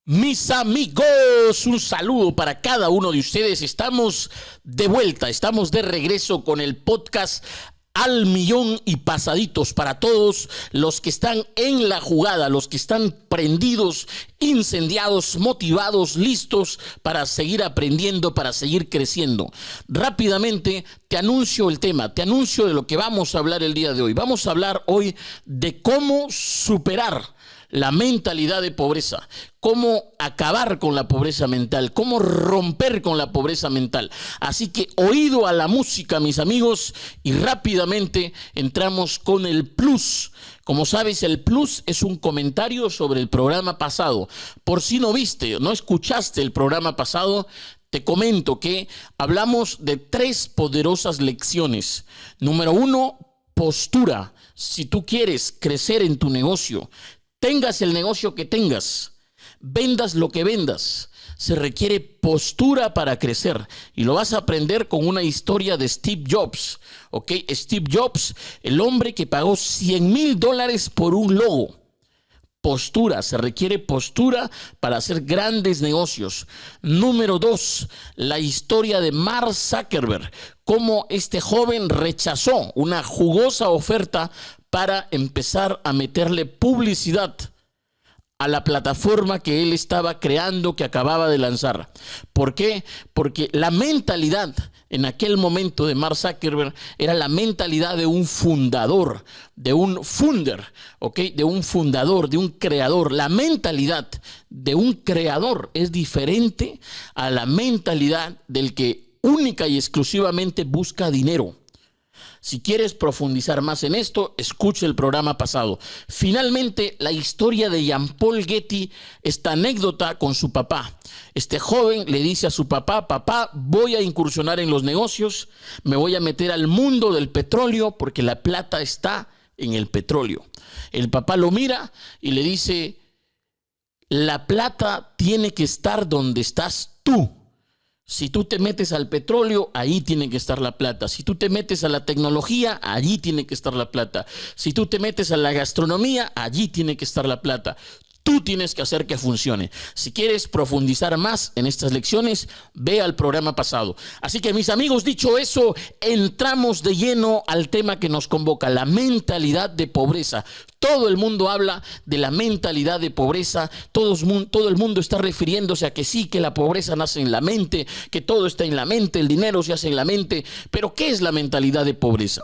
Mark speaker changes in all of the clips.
Speaker 1: Mis amigos, un saludo para cada uno de ustedes. Estamos de vuelta, estamos de regreso con el podcast Al Millón y Pasaditos para todos los que están en la jugada, los que están prendidos, incendiados, motivados, listos para seguir aprendiendo, para seguir creciendo. Rápidamente te anuncio el tema, te anuncio de lo que vamos a hablar el día de hoy. Vamos a hablar hoy de cómo superar la mentalidad de pobreza, cómo acabar con la pobreza mental, cómo romper con la pobreza mental. Así que oído a la música, mis amigos, y rápidamente entramos con el plus. Como sabes, el plus es un comentario sobre el programa pasado. Por si no viste, no escuchaste el programa pasado, te comento que hablamos de 3 poderosas lecciones. Número 1, postura. Si tú quieres crecer en tu negocio, tengas el negocio que tengas, vendas lo que vendas, se requiere postura para crecer. Y lo vas a aprender con una historia de Steve Jobs. ¿Ok? Steve Jobs, el hombre que pagó $100,000 por un logo. Postura, se requiere postura para hacer grandes negocios. Número 2, la historia de Mark Zuckerberg, cómo este joven rechazó una jugosa oferta para empezar a meterle publicidad a la plataforma que él estaba creando, que acababa de lanzar. ¿Por qué? Porque la mentalidad en aquel momento de Mark Zuckerberg era la mentalidad de un fundador, de un founder, ¿ok? De un fundador, de un creador. La mentalidad de un creador es diferente a la mentalidad del que única y exclusivamente busca dinero. Si quieres profundizar más en esto, escucha el programa pasado. Finalmente, la historia de Jean-Paul Getty, esta anécdota con su papá. Este joven le dice a su papá: papá, voy a incursionar en los negocios, me voy a meter al mundo del petróleo porque la plata está en el petróleo. El papá lo mira y le dice: la plata tiene que estar donde estás tú. Si tú te metes al petróleo, ahí tiene que estar la plata. Si tú te metes a la tecnología, allí tiene que estar la plata. Si tú te metes a la gastronomía, allí tiene que estar la plata. Tú tienes que hacer que funcione. Si quieres profundizar más en estas lecciones, ve al programa pasado. Así que, mis amigos, dicho eso, entramos de lleno al tema que nos convoca, la mentalidad de pobreza. Todo el mundo habla de la mentalidad de pobreza. Todo el mundo está refiriéndose a que sí, que la pobreza nace en la mente, que todo está en la mente, el dinero se hace en la mente. Pero, ¿qué es la mentalidad de pobreza?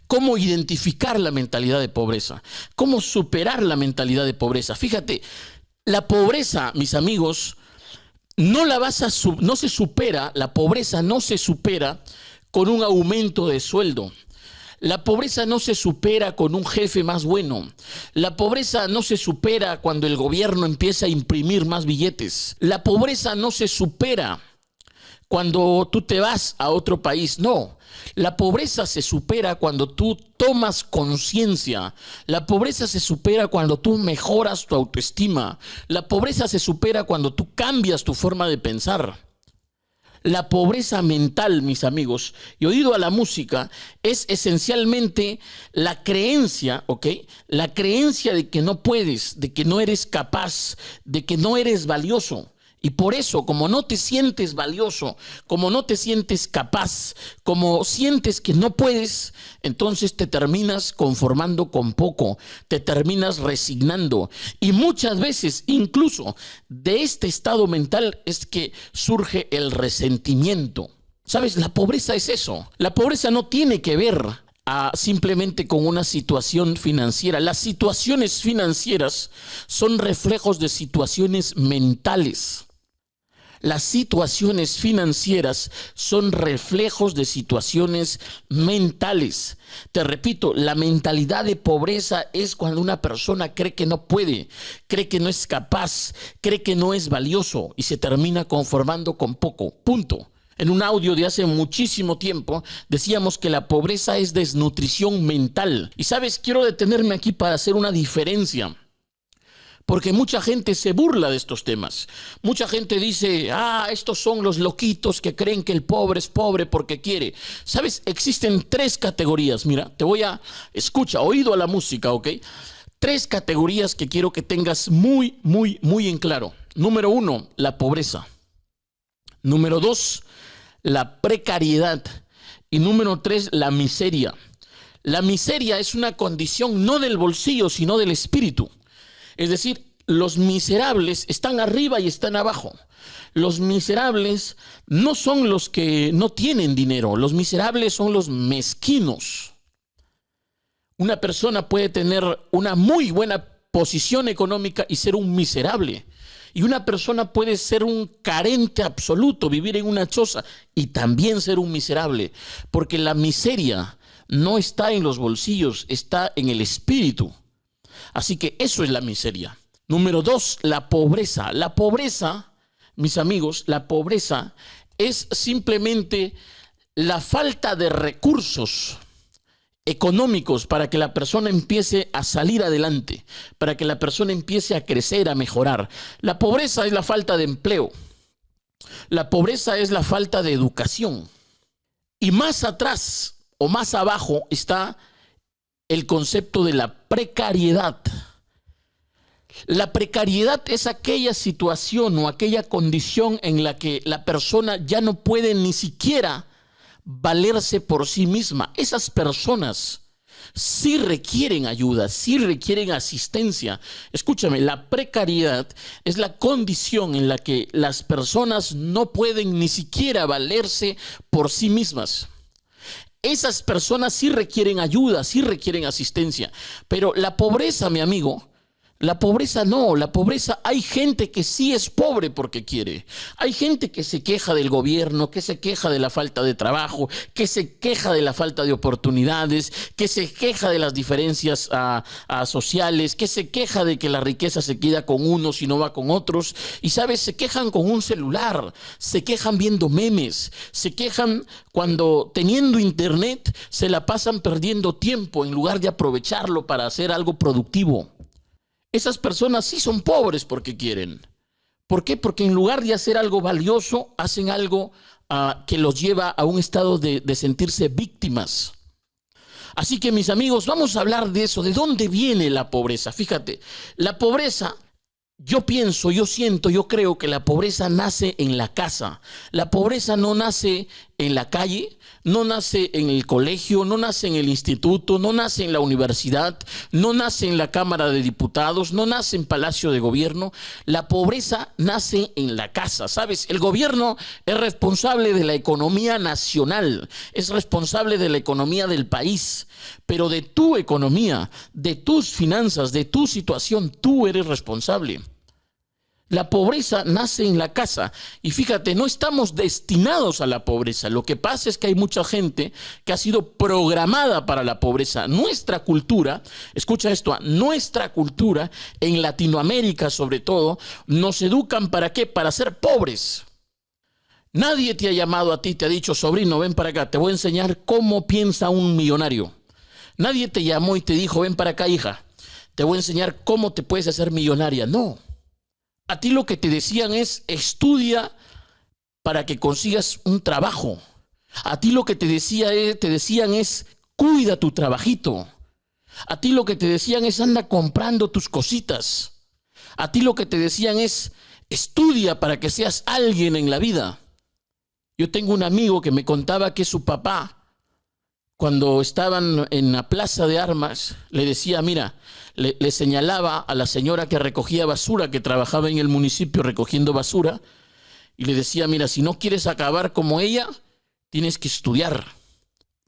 Speaker 1: ¿Cómo identificar la mentalidad de pobreza? ¿Cómo superar la mentalidad de pobreza? Fíjate, la pobreza, mis amigos, no se supera, la pobreza no se supera con un aumento de sueldo. La pobreza no se supera con un jefe más bueno. La pobreza no se supera cuando el gobierno empieza a imprimir más billetes. La pobreza no se supera cuando tú te vas a otro país. No, la pobreza se supera cuando tú tomas conciencia. La pobreza se supera cuando tú mejoras tu autoestima. La pobreza se supera cuando tú cambias tu forma de pensar. La pobreza mental, mis amigos, y oído a la música, es esencialmente la creencia, ¿ok? La creencia de que no puedes, de que no eres capaz, de que no eres valioso. Y por eso, como no te sientes valioso, como no te sientes capaz, como sientes que no puedes, entonces te terminas conformando con poco, te terminas resignando. Y muchas veces, incluso de este estado mental, es que surge el resentimiento. ¿Sabes? La pobreza es eso. La pobreza no tiene que ver simplemente con una situación financiera. Las situaciones financieras son reflejos de situaciones mentales. Las situaciones financieras son reflejos de situaciones mentales. Te repito, la mentalidad de pobreza es cuando una persona cree que no puede, cree que no es capaz, cree que no es valioso y se termina conformando con poco. Punto. En un audio de hace muchísimo tiempo decíamos que la pobreza es desnutrición mental. Y sabes, quiero detenerme aquí para hacer una diferencia. Porque mucha gente se burla de estos temas. Mucha gente dice: estos son los loquitos que creen que el pobre es pobre porque quiere. ¿Sabes? Existen 3 categorías. Mira, escucha, oído a la música, ¿ok? 3 categorías que quiero que tengas muy en claro. Número 1, la pobreza. Número 2, la precariedad. Y número 3, la miseria. La miseria es una condición no del bolsillo, sino del espíritu. Es decir, los miserables están arriba y están abajo. Los miserables no son los que no tienen dinero. Los miserables son los mezquinos. Una persona puede tener una muy buena posición económica y ser un miserable. Y una persona puede ser un carente absoluto, vivir en una choza y también ser un miserable. Porque la miseria no está en los bolsillos, está en el espíritu. Así que eso es la miseria. Número 2, la pobreza. La pobreza, mis amigos, la pobreza es simplemente la falta de recursos económicos para que la persona empiece a salir adelante, para que la persona empiece a crecer, a mejorar. La pobreza es la falta de empleo. La pobreza es la falta de educación. Y más atrás o más abajo está el concepto de la precariedad. La precariedad es aquella situación o aquella condición en la que la persona ya no puede ni siquiera valerse por sí misma. Esas personas sí requieren ayuda, sí requieren asistencia. Escúchame, la precariedad es la condición en la que las personas no pueden ni siquiera valerse por sí mismas. Esas personas sí requieren ayuda, sí requieren asistencia. Pero la pobreza, mi amigo, la pobreza no, la pobreza, hay gente que sí es pobre porque quiere. Hay gente que se queja del gobierno, que se queja de la falta de trabajo, que se queja de la falta de oportunidades, que se queja de las diferencias sociales, que se queja de que la riqueza se queda con unos y no va con otros. Y sabes, se quejan con un celular, se quejan viendo memes, se quejan cuando teniendo internet se la pasan perdiendo tiempo en lugar de aprovecharlo para hacer algo productivo. Esas personas sí son pobres porque quieren. ¿Por qué? Porque en lugar de hacer algo valioso, hacen algo que los lleva a un estado de sentirse víctimas. Así que, mis amigos, vamos a hablar de eso. ¿De dónde viene la pobreza? Fíjate, la pobreza, yo pienso, yo siento, yo creo que la pobreza nace en la casa. La pobreza no nace en la calle, no nace en el colegio, no nace en el instituto, no nace en la universidad, no nace en la Cámara de Diputados, no nace en Palacio de Gobierno. La pobreza nace en la casa, ¿sabes? El gobierno es responsable de la economía nacional, es responsable de la economía del país, pero de tu economía, de tus finanzas, de tu situación, tú eres responsable. La pobreza nace en la casa y fíjate, no estamos destinados a la pobreza. Lo que pasa es que hay mucha gente que ha sido programada para la pobreza. Nuestra cultura, escucha esto, nuestra cultura en Latinoamérica sobre todo, nos educan ¿para qué? Para ser pobres. Nadie te ha llamado a ti, te ha dicho, sobrino, ven para acá, te voy a enseñar cómo piensa un millonario. Nadie te llamó y te dijo, ven para acá, hija, te voy a enseñar cómo te puedes hacer millonaria. No. A ti lo que te decían es estudia para que consigas un trabajo. A ti lo que te decían es cuida tu trabajito. A ti lo que te decían es anda comprando tus cositas. A ti lo que te decían es estudia para que seas alguien en la vida. Yo tengo un amigo que me contaba que su papá, cuando estaban en la plaza de armas, le decía, mira, le señalaba a la señora que recogía basura, que trabajaba en el municipio recogiendo basura, y le decía, mira, si no quieres acabar como ella, tienes que estudiar.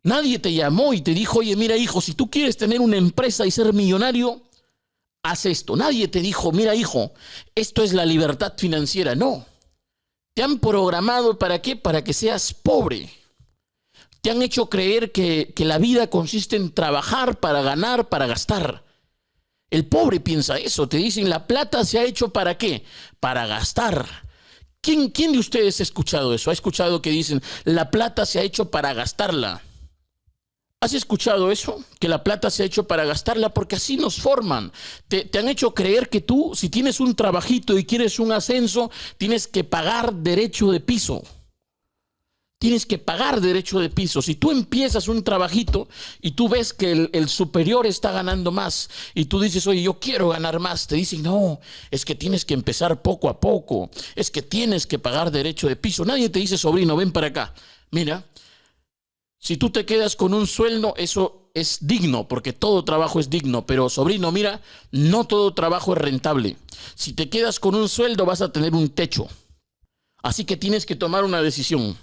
Speaker 1: Nadie te llamó y te dijo, oye, mira, hijo, si tú quieres tener una empresa y ser millonario, haz esto. Nadie te dijo, mira, hijo, esto es la libertad financiera. No. Te han programado ¿para qué? Para que seas pobre. Te han hecho creer que la vida consiste en trabajar para ganar, para gastar. El pobre piensa eso. Te dicen, la plata se ha hecho ¿para qué? Para gastar. ¿Quién de ustedes ha escuchado eso? ¿Ha escuchado que dicen, la plata se ha hecho para gastarla? ¿Has escuchado eso? Que la plata se ha hecho para gastarla, porque así nos forman. Te han hecho creer que tú, si tienes un trabajito y quieres un ascenso, tienes que pagar derecho de piso. Tienes que pagar derecho de piso. Si tú empiezas un trabajito y tú ves que el superior está ganando más y tú dices, oye, yo quiero ganar más, te dicen, no, es que tienes que empezar poco a poco, es que tienes que pagar derecho de piso. Nadie te dice, sobrino, ven para acá. Mira, si tú te quedas con un sueldo, eso es digno, porque todo trabajo es digno. Pero, sobrino, mira, no todo trabajo es rentable. Si te quedas con un sueldo, vas a tener un techo. Así que tienes que tomar una decisión.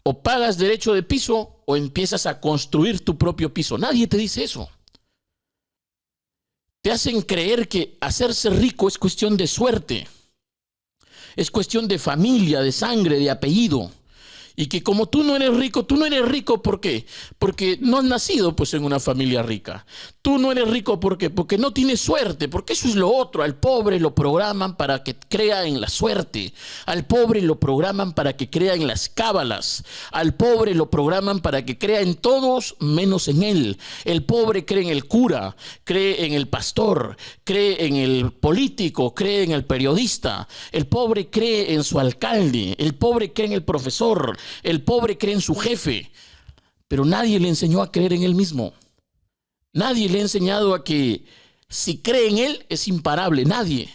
Speaker 1: O pagas derecho de piso o empiezas a construir tu propio piso. Nadie te dice eso. Te hacen creer que hacerse rico es cuestión de suerte. Es cuestión de familia, de sangre, de apellido. Y que como tú no eres rico, ¿por qué? Porque no has nacido pues en una familia rica. Tú no eres rico, ¿por qué? Porque no tienes suerte, porque eso es lo otro. Al pobre lo programan para que crea en la suerte. Al pobre lo programan para que crea en las cábalas. Al pobre lo programan para que crea en todos menos en él. El pobre cree en el cura, cree en el pastor, cree en el político, cree en el periodista. El pobre cree en su alcalde, el pobre cree en el profesor. El pobre cree en su jefe, pero nadie le enseñó a creer en él mismo. Nadie le ha enseñado a que si cree en él es imparable, nadie.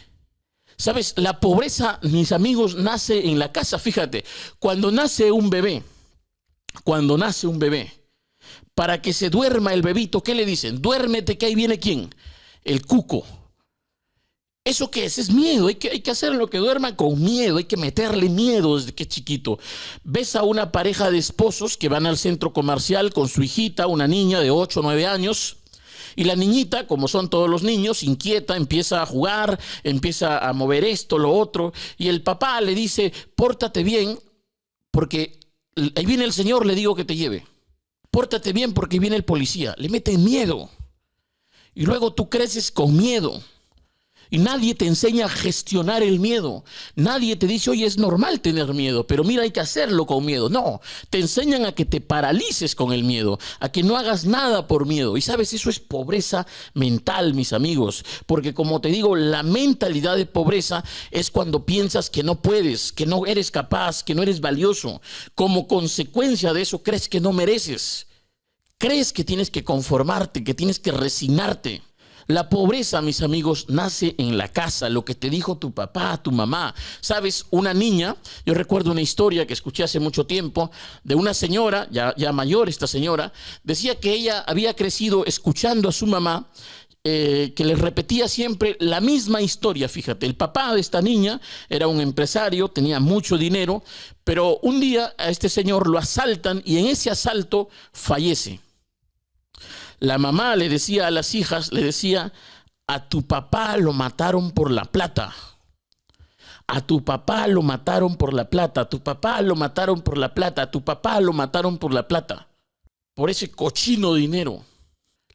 Speaker 1: ¿Sabes? La pobreza, mis amigos, nace en la casa. Fíjate, cuando nace un bebé, para que se duerma el bebito, ¿qué le dicen? Duérmete, que ahí viene ¿quién? El cuco. ¿Eso qué es? Es miedo. Hay que hacer lo que duerma con miedo. Hay que meterle miedo desde que es chiquito. Ves a una pareja de esposos que van al centro comercial con su hijita, una niña de 8 o 9 años. Y la niñita, como son todos los niños, inquieta, empieza a jugar, empieza a mover esto, lo otro. Y el papá le dice, pórtate bien, porque ahí viene el señor, le digo que te lleve. Pórtate bien porque viene el policía. Le meten miedo. Y luego tú creces con miedo. Y nadie te enseña a gestionar el miedo. Nadie te dice, oye, es normal tener miedo, pero mira, hay que hacerlo con miedo. No, te enseñan a que te paralices con el miedo, a que no hagas nada por miedo. Y sabes, eso es pobreza mental, mis amigos. Porque como te digo, la mentalidad de pobreza es cuando piensas que no puedes, que no eres capaz, que no eres valioso. Como consecuencia de eso, crees que no mereces. Crees que tienes que conformarte, que tienes que resignarte. La pobreza, mis amigos, nace en la casa, lo que te dijo tu papá, tu mamá. Sabes, una niña, yo recuerdo una historia que escuché hace mucho tiempo de una señora, ya mayor esta señora, decía que ella había crecido escuchando a su mamá, que les repetía siempre la misma historia. Fíjate, el papá de esta niña era un empresario, tenía mucho dinero, pero un día a este señor lo asaltan y en ese asalto fallece. La mamá le decía a las hijas, le decía, a tu papá lo mataron por la plata. A tu papá lo mataron por la plata. A tu papá lo mataron por la plata. A tu papá lo mataron por la plata. Por ese cochino dinero.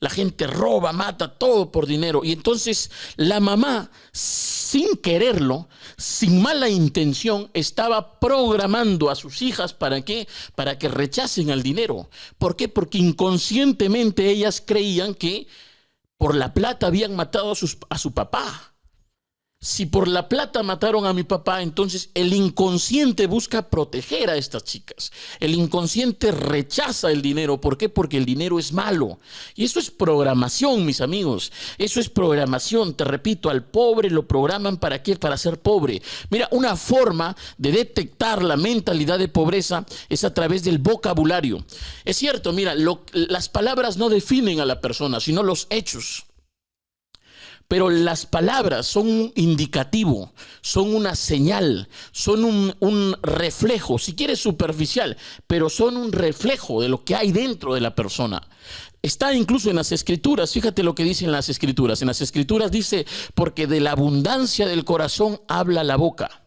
Speaker 1: La gente roba, mata, todo por dinero. Y entonces la mamá, sin quererlo, sin mala intención, estaba programando a sus hijas, ¿para qué? Para que rechacen al dinero. ¿Por qué? Porque inconscientemente ellas creían que por la plata habían matado a su papá. Si por la plata mataron a mi papá, entonces el inconsciente busca proteger a estas chicas. El inconsciente rechaza el dinero. ¿Por qué? Porque el dinero es malo. Y eso es programación, mis amigos. Eso es programación. Te repito, al pobre lo programan ¿para qué? Para ser pobre. Mira, una forma de detectar la mentalidad de pobreza es a través del vocabulario. Es cierto, mira, las palabras no definen a la persona, sino los hechos. Pero las palabras son un indicativo, son una señal, son un reflejo, si quieres superficial, pero son un reflejo de lo que hay dentro de la persona. Está incluso en las escrituras, fíjate lo que dicen las escrituras. En las escrituras dice, porque de la abundancia del corazón habla la boca.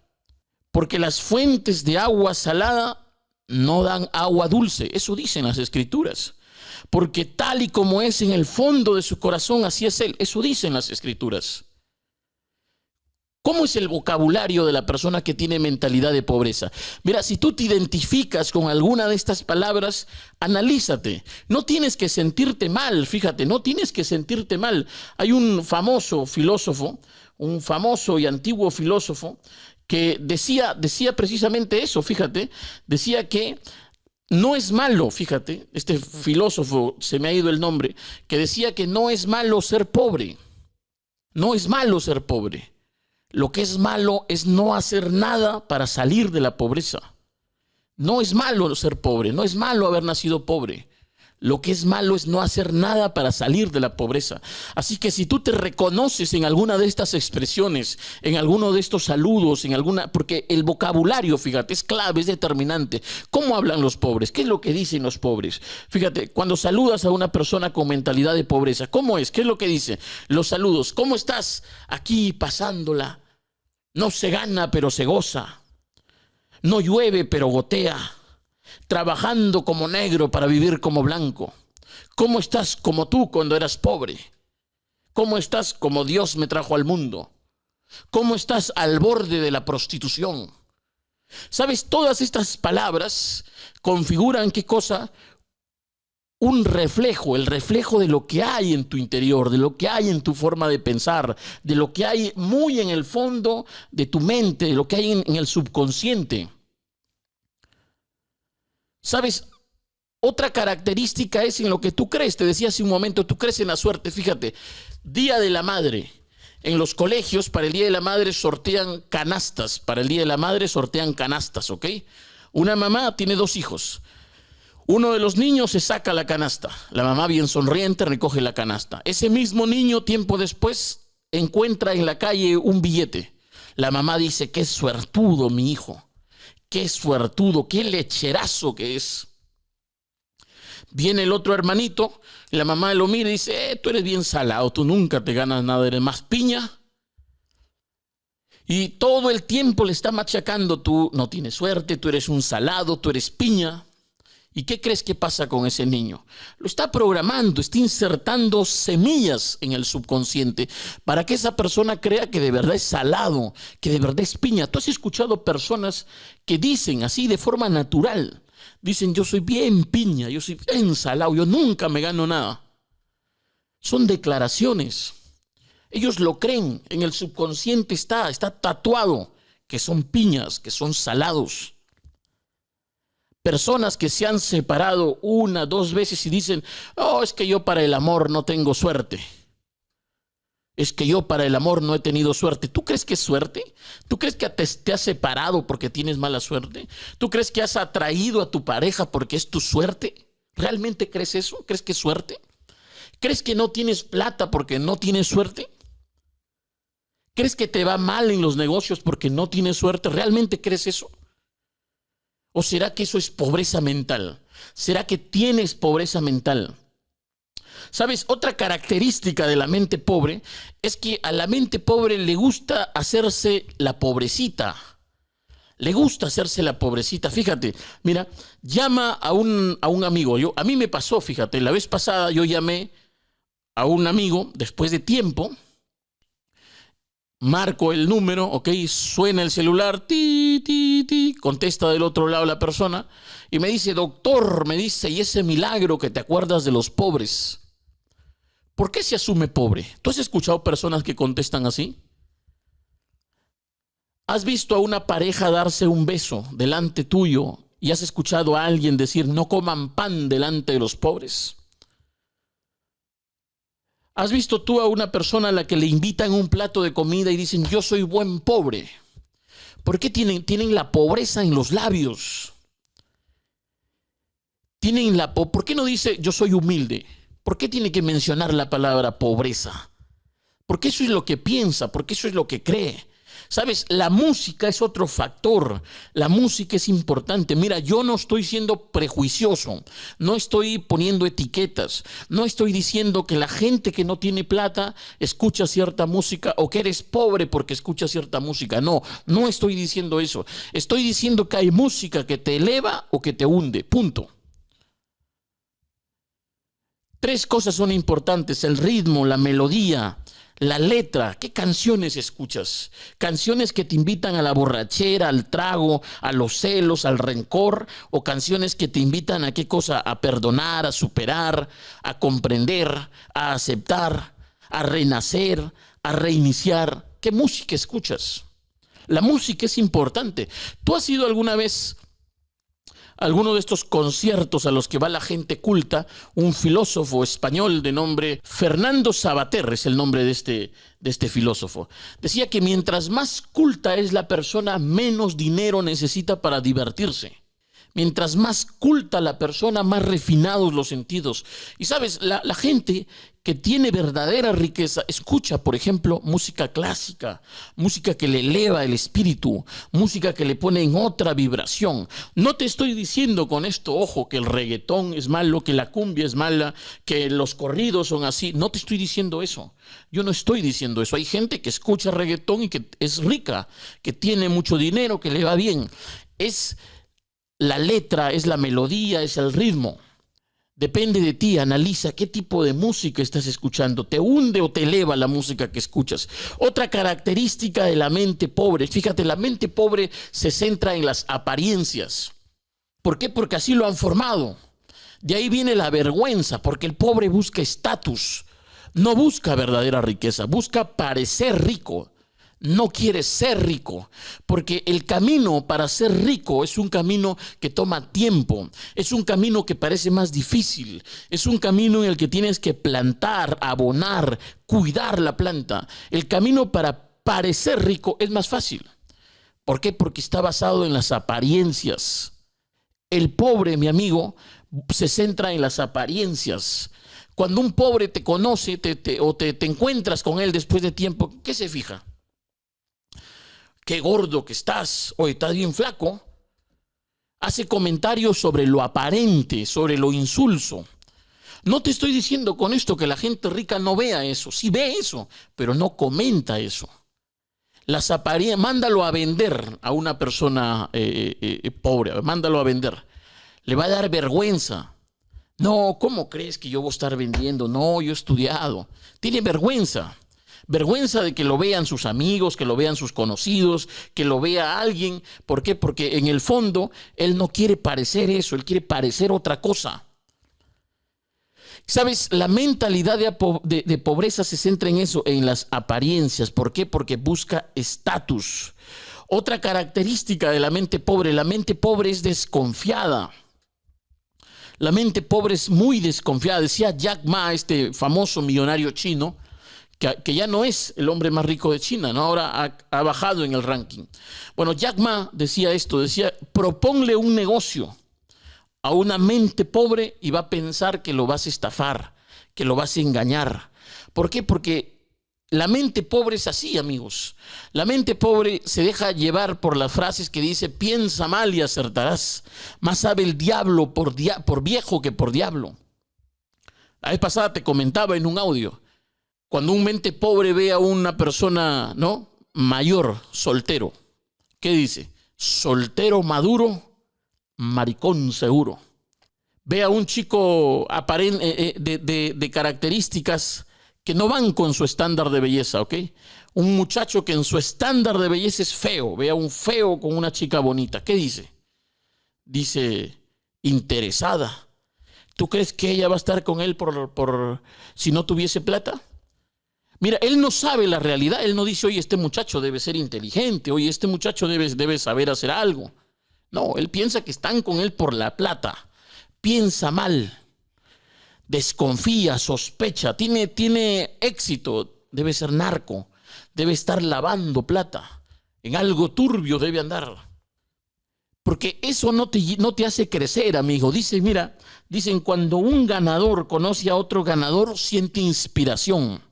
Speaker 1: Porque las fuentes de agua salada no dan agua dulce. Eso dicen las escrituras. Porque tal y como es en el fondo de su corazón, así es él. Eso dicen las escrituras. ¿Cómo es el vocabulario de la persona que tiene mentalidad de pobreza? Mira, si tú te identificas con alguna de estas palabras, analízate. No tienes que sentirte mal, fíjate, no tienes que sentirte mal. Hay un famoso filósofo, un famoso y antiguo filósofo, que decía precisamente eso, fíjate, decía que No es malo, fíjate, este filósofo, se me ha ido el nombre, que decía que no es malo ser pobre. No es malo ser pobre. Lo que es malo es no hacer nada para salir de la pobreza. No es malo ser pobre, no es malo haber nacido pobre. Lo que es malo es no hacer nada para salir de la pobreza. Así que si tú te reconoces en alguna de estas expresiones, en alguno de estos saludos, porque el vocabulario, fíjate, es clave, es determinante. ¿Cómo hablan los pobres? ¿Qué es lo que dicen los pobres? Fíjate, cuando saludas a una persona con mentalidad de pobreza, ¿cómo es? ¿Qué es lo que dice? Los saludos. ¿Cómo estás? Aquí pasándola. No se gana, pero se goza. No llueve, pero gotea. Trabajando como negro para vivir como blanco. ¿Cómo estás como tú cuando eras pobre? ¿Cómo estás como Dios me trajo al mundo? ¿Cómo estás al borde de la prostitución? ¿Sabes? Todas estas palabras configuran ¿qué cosa? Un reflejo, el reflejo de lo que hay en tu interior, de lo que hay en tu forma de pensar, de lo que hay muy en el fondo de tu mente, de lo que hay en el subconsciente. ¿Sabes? Otra característica es en lo que tú crees. Te decía hace un momento, tú crees en la suerte. Fíjate, Día de la Madre. En los colegios para el Día de la Madre sortean canastas. Para el Día de la Madre sortean canastas, ¿ok? Una mamá tiene 2 hijos. Uno de los niños se saca la canasta. La mamá bien sonriente recoge la canasta. Ese mismo niño tiempo después encuentra en la calle un billete. La mamá dice, qué suertudo mi hijo. Qué suertudo, qué lecherazo que es. Viene el otro hermanito, la mamá lo mira y dice, tú eres bien salado, tú nunca te ganas nada, eres más piña. Y todo el tiempo le está machacando, tú no tienes suerte, tú eres un salado, tú eres piña. ¿Y qué crees que pasa con ese niño? Lo está programando, está insertando semillas en el subconsciente para que esa persona crea que de verdad es salado, que de verdad es piña. ¿Tú has escuchado personas que dicen así de forma natural? Dicen, yo soy bien piña, yo soy bien salado, yo nunca me gano nada. Son declaraciones. Ellos lo creen, en el subconsciente está tatuado que son piñas, que son salados. Personas que se han separado 1, 2 veces y dicen, oh, es que yo para el amor no tengo suerte. Es que yo para el amor no he tenido suerte. ¿Tú crees que es suerte? ¿Tú crees que te has separado porque tienes mala suerte? ¿Tú crees que has atraído a tu pareja porque es tu suerte? ¿Realmente crees eso? ¿Crees que es suerte? ¿Crees que no tienes plata porque no tienes suerte? ¿Crees que te va mal en los negocios porque no tienes suerte? ¿Realmente crees eso? ¿O será que eso es pobreza mental? ¿Será que tienes pobreza mental? ¿Sabes? Otra característica de la mente pobre es que a la mente pobre le gusta hacerse la pobrecita. Le gusta hacerse la pobrecita. Fíjate, mira, llama a un amigo. A mí me pasó, fíjate, la vez pasada yo llamé a un amigo después de tiempo. Marco el número, ok, suena el celular, ti, ti, ti, contesta del otro lado la persona y me dice, doctor, me dice, y ese milagro que te acuerdas de los pobres, ¿por qué se asume pobre? ¿Tú has escuchado personas que contestan así? ¿Has visto a una pareja darse un beso delante tuyo y has escuchado a alguien decir, no coman pan delante de los pobres? ¿Has visto tú a una persona a la que le invitan un plato de comida y dicen, yo soy buen pobre? ¿Por qué tienen la pobreza en los labios? ¿Por qué no dice, yo soy humilde? ¿Por qué tiene que mencionar la palabra pobreza? Porque eso es lo que piensa, porque eso es lo que cree. ¿Sabes? La música es otro factor. La música es importante. Mira, yo no estoy siendo prejuicioso. No estoy poniendo etiquetas. No estoy diciendo que la gente que no tiene plata escucha cierta música o que eres pobre porque escuchas cierta música. No, no estoy diciendo eso. Estoy diciendo que hay música que te eleva o que te hunde. Punto. 3 cosas son importantes: el ritmo, la melodía, la letra. ¿Qué canciones escuchas? Canciones que te invitan a la borrachera, al trago, a los celos, al rencor, o canciones que te invitan a qué cosa, a perdonar, a superar, a comprender, a aceptar, a renacer, a reiniciar. ¿Qué música escuchas? La música es importante. ¿Tú has ido alguna vez alguno de estos conciertos a los que va la gente culta, un filósofo español de nombre Fernando Savater, es el nombre de este filósofo. Decía que mientras más culta es la persona, menos dinero necesita para divertirse. Mientras más culta la persona, más refinados los sentidos. Y sabes, la gente que tiene verdadera riqueza escucha, por ejemplo, música clásica, música que le eleva el espíritu, música que le pone en otra vibración. No te estoy diciendo con esto, ojo, que el reggaetón es malo, que la cumbia es mala, que los corridos son así. No te estoy diciendo eso. Yo no estoy diciendo eso. Hay gente que escucha reggaetón y que es rica, que tiene mucho dinero, que le va bien. Es la letra, es la melodía, es el ritmo. Depende de ti, analiza qué tipo de música estás escuchando. ¿Te hunde o te eleva la música que escuchas? Otra característica de la mente pobre, fíjate, la mente pobre se centra en las apariencias. ¿Por qué? Porque así lo han formado. De ahí viene la vergüenza, porque el pobre busca estatus, no busca verdadera riqueza, busca parecer rico. No quiere ser rico, porque el camino para ser rico es un camino que toma tiempo, es un camino que parece más difícil, es un camino en el que tienes que plantar, abonar, cuidar la planta. El camino para parecer rico es más fácil. ¿Por qué? Porque está basado en las apariencias. El pobre, mi amigo, se centra en las apariencias. Cuando un pobre te conoce o te encuentras con él después de tiempo, ¿qué se fija? Qué gordo que estás, oye, estás bien flaco. Hace comentarios sobre lo aparente, sobre lo insulso. No te estoy diciendo con esto que la gente rica no vea eso, sí ve eso, pero no comenta eso. Las apariencias, mándalo a vender a una persona pobre, mándalo a vender. Le va a dar vergüenza. No, ¿cómo crees que yo voy a estar vendiendo? No, yo he estudiado. Tiene vergüenza. Vergüenza de que lo vean sus amigos, que lo vean sus conocidos, que lo vea alguien. ¿Por qué? Porque en el fondo él no quiere parecer eso, él quiere parecer otra cosa. ¿Sabes? La mentalidad de pobreza se centra en eso, en las apariencias. ¿Por qué? Porque busca estatus. Otra característica de la mente pobre es desconfiada. La mente pobre es muy desconfiada. Decía Jack Ma, este famoso millonario chino, que ya no es el hombre más rico de China, ¿no? Ahora ha bajado en el ranking. Bueno, Jack Ma decía esto, decía, proponle un negocio a una mente pobre y va a pensar que lo vas a estafar, que lo vas a engañar. ¿Por qué? Porque la mente pobre es así, amigos. La mente pobre se deja llevar por las frases que dice, piensa mal y acertarás. Más sabe el diablo por viejo que por diablo. La vez pasada te comentaba en un audio, cuando un mente pobre ve a una persona, ¿no?, mayor, soltero, ¿qué dice? Soltero maduro, maricón seguro. Ve a un chico de características que no van con su estándar de belleza, ¿ok? Un muchacho que en su estándar de belleza es feo. Ve a un feo con una chica bonita. ¿Qué dice? Dice, interesada. ¿Tú crees que ella va a estar con él por si no tuviese plata? Mira, él no sabe la realidad. Él no dice, oye, este muchacho debe ser inteligente. Oye, este muchacho debe saber hacer algo. No, él piensa que están con él por la plata. Piensa mal. Desconfía, sospecha. Tiene éxito. Debe ser narco. Debe estar lavando plata. En algo turbio debe andar. Porque eso no te hace crecer, amigo. Dicen, cuando un ganador conoce a otro ganador, siente inspiración.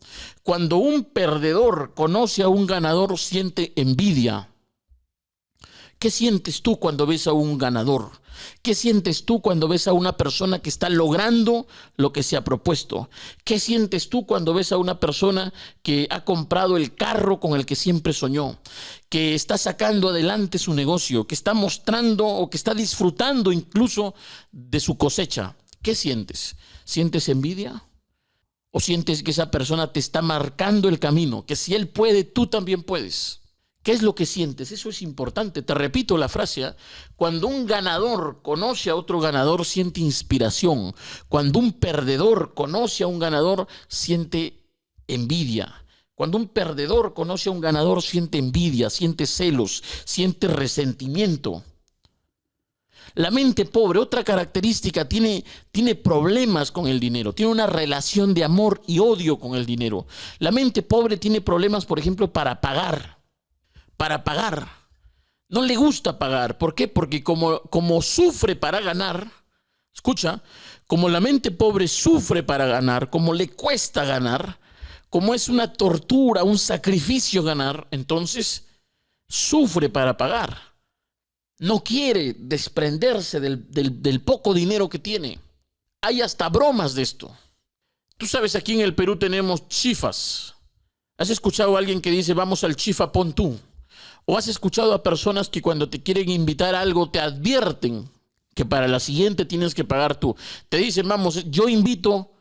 Speaker 1: Cuando un perdedor conoce a un ganador, siente envidia. ¿Qué sientes tú cuando ves a un ganador? ¿Qué sientes tú cuando ves a una persona que está logrando lo que se ha propuesto? ¿Qué sientes tú cuando ves a una persona que ha comprado el carro con el que siempre soñó? Que está sacando adelante su negocio, que está mostrando o que está disfrutando incluso de su cosecha. ¿Qué sientes? ¿Sientes envidia? ¿O sientes que esa persona te está marcando el camino? Que si él puede, tú también puedes. ¿Qué es lo que sientes? Eso es importante. Te repito la frase. Cuando un ganador conoce a otro ganador, siente inspiración. Cuando un perdedor conoce a un ganador, siente envidia. Cuando un perdedor conoce a un ganador, siente envidia, siente celos, siente resentimiento. La mente pobre, otra característica, tiene problemas con el dinero, tiene una relación de amor y odio con el dinero. La mente pobre tiene problemas, por ejemplo, para pagar. No le gusta pagar. ¿Por qué? Porque como sufre para ganar, escucha, como la mente pobre sufre para ganar, como le cuesta ganar, como es una tortura, un sacrificio ganar, entonces sufre para pagar. No quiere desprenderse del poco dinero que tiene. Hay hasta bromas de esto. Tú sabes, aquí en el Perú tenemos chifas. ¿Has escuchado a alguien que dice vamos al chifa pon tú? ¿O has escuchado a personas que cuando te quieren invitar a algo te advierten que para la siguiente tienes que pagar tú? Te dicen vamos, yo invito,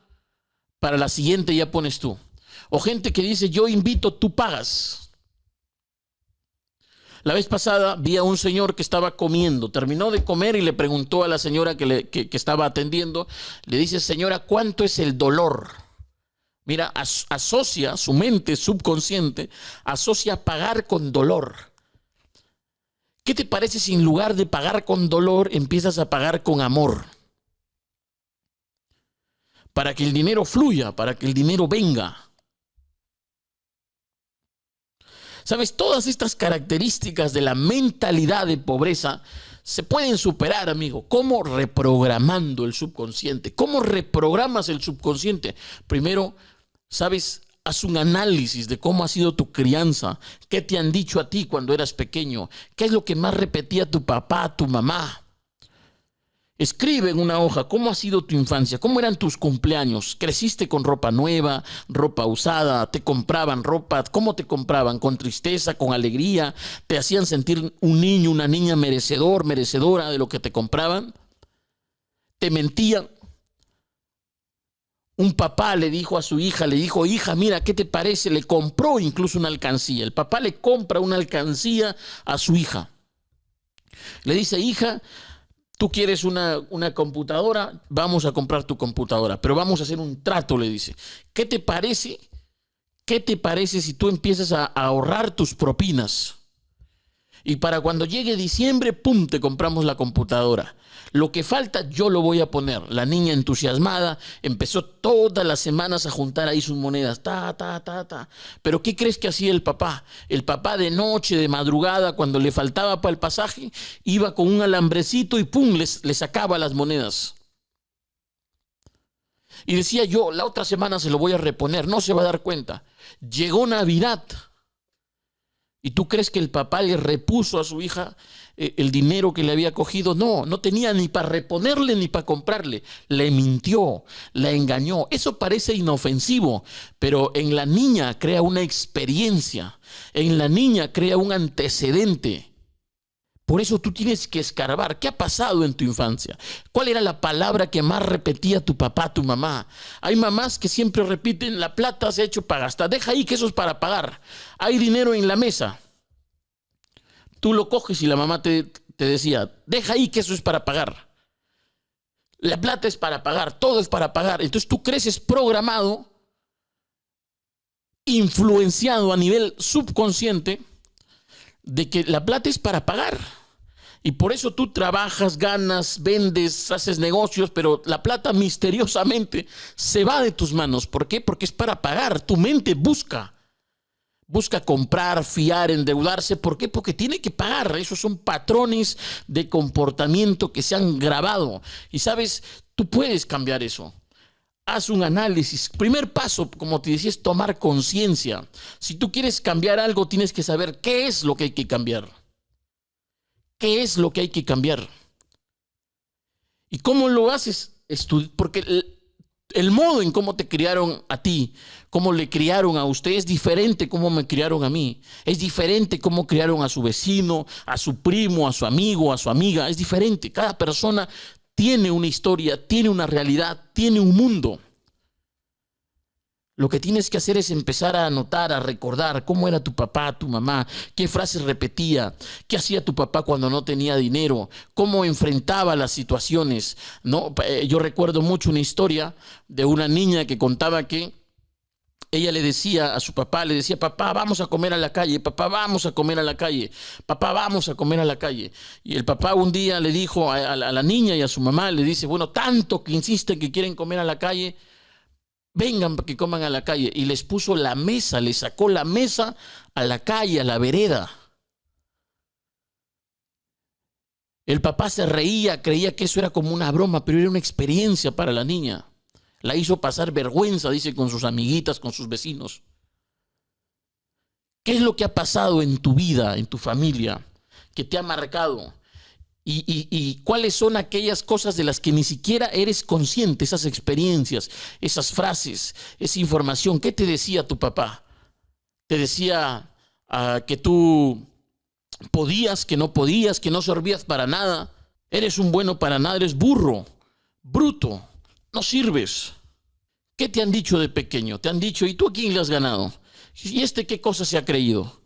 Speaker 1: para la siguiente ya pones tú. O gente que dice yo invito, tú pagas. La vez pasada vi a un señor que estaba comiendo, terminó de comer y le preguntó a la señora que estaba atendiendo, le dice, señora, ¿cuánto es el dolor? Mira, asocia su mente subconsciente, asocia pagar con dolor. ¿Qué te parece si en lugar de pagar con dolor empiezas a pagar con amor? Para que el dinero fluya, para que el dinero venga. ¿Sabes? Todas estas características de la mentalidad de pobreza se pueden superar, amigo. ¿Cómo? Reprogramando el subconsciente. ¿Cómo reprogramas el subconsciente? Primero, ¿sabes? Haz un análisis de cómo ha sido tu crianza. ¿Qué te han dicho a ti cuando eras pequeño? ¿Qué es lo que más repetía tu papá, tu mamá? Escribe en una hoja cómo ha sido tu infancia, cómo eran tus cumpleaños. ¿Creciste con ropa nueva, ropa usada? ¿Te compraban ropa? ¿Cómo te compraban? ¿Con tristeza, con alegría? ¿Te hacían sentir un niño, una niña merecedor, merecedora de lo que te compraban? ¿Te mentían? Un papá le dijo a su hija, hija, mira, ¿qué te parece? Le compró incluso una alcancía. El papá le compra una alcancía a su hija. Le dice, hija, tú quieres una computadora, vamos a comprar tu computadora, pero vamos a hacer un trato, le dice. ¿Qué te parece? ¿Qué te parece si tú empiezas a ahorrar tus propinas? Y para cuando llegue diciembre, ¡pum!, te compramos la computadora. Lo que falta yo lo voy a poner. La niña entusiasmada empezó todas las semanas a juntar ahí sus monedas. Pero ¿qué crees que hacía el papá? El papá de noche, de madrugada, cuando le faltaba para el pasaje, iba con un alambrecito y ¡pum!, le sacaba las monedas. Y decía yo, la otra semana se lo voy a reponer, no se va a dar cuenta. Llegó Navidad. ¿Y tú crees que el papá le repuso a su hija el dinero que le había cogido? No tenía ni para reponerle ni para comprarle. Le mintió, la engañó. Eso parece inofensivo, pero en la niña crea una experiencia. En la niña crea un antecedente. Por eso tú tienes que escarbar. ¿Qué ha pasado en tu infancia? ¿Cuál era la palabra que más repetía tu papá, tu mamá? Hay mamás que siempre repiten, la plata se ha hecho para gastar. Deja ahí que eso es para pagar. Hay dinero en la mesa. Tú lo coges y la mamá te decía, deja ahí que eso es para pagar. La plata es para pagar, todo es para pagar. Entonces tú creces programado, influenciado a nivel subconsciente, de que la plata es para pagar. Y por eso tú trabajas, ganas, vendes, haces negocios, pero la plata misteriosamente se va de tus manos. ¿Por qué? Porque es para pagar. Tu mente busca comprar, fiar, endeudarse. ¿Por qué? Porque tiene que pagar. Esos son patrones de comportamiento que se han grabado. Y sabes, tú puedes cambiar eso. Haz un análisis. Primer paso, como te decía, es tomar conciencia. Si tú quieres cambiar algo, tienes que saber qué es lo que hay que cambiar. ¿Qué es lo que hay que cambiar? ¿Y cómo lo haces? Porque el modo en cómo te criaron a ti, cómo le criaron a usted, es diferente cómo me criaron a mí. Es diferente cómo criaron a su vecino, a su primo, a su amigo, a su amiga. Es diferente. Cada persona tiene una historia, tiene una realidad, tiene un mundo. Lo que tienes que hacer es empezar a anotar, a recordar cómo era tu papá, tu mamá, qué frases repetía, qué hacía tu papá cuando no tenía dinero, cómo enfrentaba las situaciones, ¿no? Yo recuerdo mucho una historia de una niña que contaba que ella le decía a su papá, le decía, papá, vamos a comer a la calle, papá, vamos a comer a la calle, papá, vamos a comer a la calle. Y el papá un día le dijo a la niña y a su mamá, le dice, bueno, tanto que insisten que quieren comer a la calle, vengan para que coman a la calle. Y les puso la mesa, les sacó la mesa a la calle, a la vereda. El papá se reía, creía que eso era como una broma, pero era una experiencia para la niña. La hizo pasar vergüenza, dice, con sus amiguitas, con sus vecinos. ¿Qué es lo que ha pasado en tu vida, en tu familia, que te ha marcado? ¿Y cuáles son aquellas cosas de las que ni siquiera eres consciente? Esas experiencias, esas frases, esa información. ¿Qué te decía tu papá? Te decía que tú podías, que no servías para nada. Eres un bueno para nada, eres burro, bruto, no sirves. ¿Qué te han dicho de pequeño? Te han dicho, ¿y tú a quién le has ganado? ¿Y qué cosa se ha creído?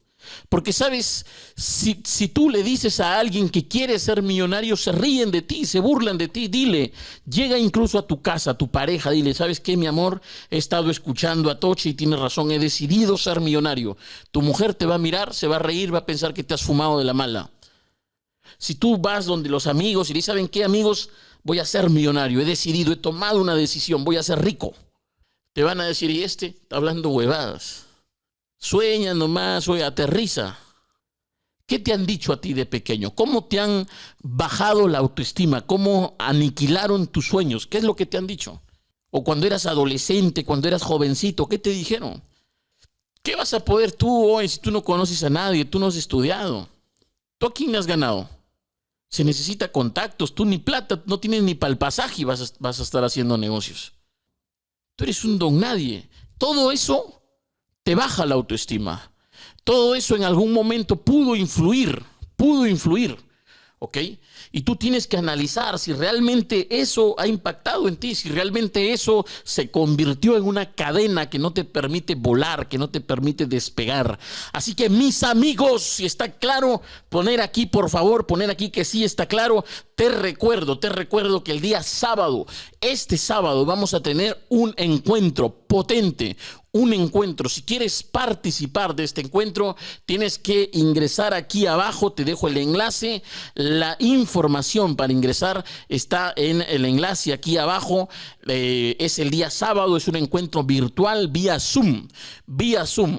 Speaker 1: Porque sabes, si tú le dices a alguien que quiere ser millonario, se ríen de ti, se burlan de ti. Dile, llega incluso a tu casa, a tu pareja, dile, ¿sabes qué, mi amor? He estado escuchando a Toche y tienes razón, he decidido ser millonario. Tu mujer te va a mirar, se va a reír, va a pensar que te has fumado de la mala. Si tú vas donde los amigos y dices, ¿saben qué, amigos? Voy a ser millonario, he decidido, he tomado una decisión, voy a ser rico. Te van a decir, y está hablando huevadas. Sueña nomás, oye, aterriza. ¿Qué te han dicho a ti de pequeño? ¿Cómo te han bajado la autoestima? ¿Cómo aniquilaron tus sueños? ¿Qué es lo que te han dicho? O cuando eras adolescente, cuando eras jovencito, ¿qué te dijeron? ¿Qué vas a poder tú hoy si tú no conoces a nadie, tú no has estudiado? ¿Tú a quién le has ganado? Se necesita contactos, tú ni plata, no tienes ni para el pasaje y vas a estar haciendo negocios. Tú eres un don nadie. Todo eso te baja la autoestima. Todo eso en algún momento pudo influir, ¿ok? Y tú tienes que analizar si realmente eso ha impactado en ti, si realmente eso se convirtió en una cadena que no te permite volar, que no te permite despegar. Así que, mis amigos, si está claro, poner aquí, por favor, poner aquí que sí está claro. Te recuerdo que el día sábado, este sábado, vamos a tener un encuentro potente, un encuentro. Si quieres participar de este encuentro, tienes que ingresar aquí abajo, te dejo el enlace. La información para ingresar está en el enlace aquí abajo. Es el día sábado, es un encuentro virtual vía Zoom,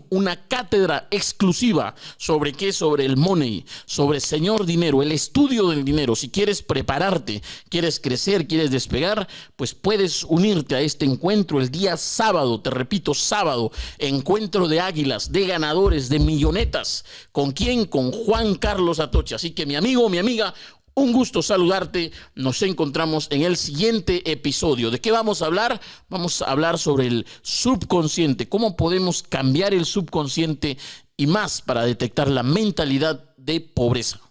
Speaker 1: una cátedra exclusiva. ¿Sobre qué? Sobre el money, sobre señor dinero, el estudio del dinero. Si quieres prepararte, quieres crecer, quieres despegar, pues puedes unirte a este encuentro el día sábado. Te repito, sábado, encuentro de águilas, de ganadores, de millonetas. ¿Con quién? Con Juan Carlos Atocha. Así que, mi amigo, mi amiga, un gusto saludarte. Nos encontramos en el siguiente episodio. ¿De qué vamos a hablar? Vamos a hablar sobre el subconsciente, cómo podemos cambiar el subconsciente y más para detectar la mentalidad de pobreza.